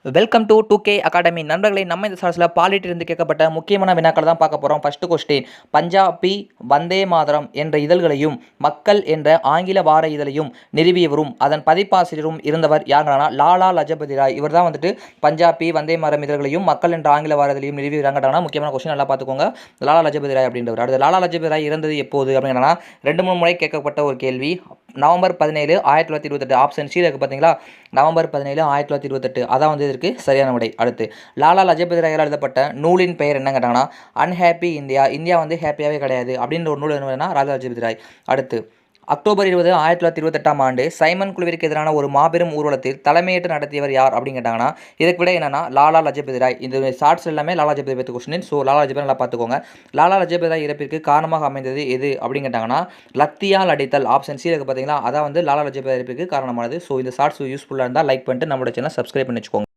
Welcome to 2K academy. நண்பர்களை நம்ம இந்த சார்ஸில் பாலிட்டிலிருந்து கேட்கப்பட்ட முக்கியமான வினாக்கள் தான் பார்க்க போகிறோம். ஃபர்ஸ்ட் கொஸ்டின், பஞ்சாபி வந்தே மாதரம் என்ற இதழ்களையும் மக்கள் என்ற ஆங்கில வார இதழையும் நிறுவியவரும் அதன் பதிப்பாசிரியரும் இருந்தவர் யாருன்னா லாலா லஜபதி ராய். இவர் தான் வந்துட்டு பஞ்சாபி வந்தே மாதரம் இதழ்களையும் மக்கள் என்ற ஆங்கில வார இதழையும் நிறுவிறாங்கன்னா முக்கியமான கொஸ்டின் நல்லா பார்த்துக்கோங்க. லாலா லஜபதி ராய் அப்படின்றவர். அடுத்து லாலா லஜபதி ராய் இறந்தது எப்போது அப்படின்னா 2-3 முறை கேட்கப்பட்ட ஒரு கேள்வி. நவம்பர் 17, 1928. ஆப்ஷன் சி இருக்குது பார்த்தீங்களா, நவம்பர் 17, 1928. அதான் வந்து இதற்கு சரியான விடை. அடுத்து, லாலா லஜபதி ராயால் எழுதப்பட்ட நூலின் பெயர் என்ன கேட்டாங்கன்னா அன்ஹாப்பி இந்தியா. இந்தியா வந்து ஹாப்பியாகவே கிடையாது அப்படின்ற ஒரு நூல் என்னன்னா லாலா லஜபதி ராய். அடுத்து, அக்டோபர் 20, 1928ஆம் ஆண்டு சைமன் குழுவிற்கு எதிரான ஒரு மாபெரும் ஊர்வலத்தில் தலைமையேற்று நடத்தியவர் யார் அப்படின்னு கேட்டாங்கன்னா இதுக்கு விட என்னன்னா லாலா லஜபதி ராய். இந்த ஷார்ட்ஸ் எல்லாமே லாலா லஜபதி பற்றி கொஸ்டின். ஸோ லாலா லஜபதி நல்லா பார்த்துக்கோங்க. லாலா லஜபதி ராய் இறப்பிற்கு காரணமாக அமைந்தது எது அப்படின்னு கேட்டாங்கன்னா லத்தியால் அடித்தல். ஆப்ஷன் சி இருக்குது பார்த்தீங்களா, அதான் வந்து லாலா லஜபதி ராய் இறப்பிற்கு காரணமானது. ஸோ இந்த ஷார்ட்ஸ் யூஸ்ஃபுல்லாக இருந்தால் லைக் பண்ணிட்டு நம்மளோட சேனல் சப்ஸ்கிரைப் பண்ணி வச்சுக்கோங்க.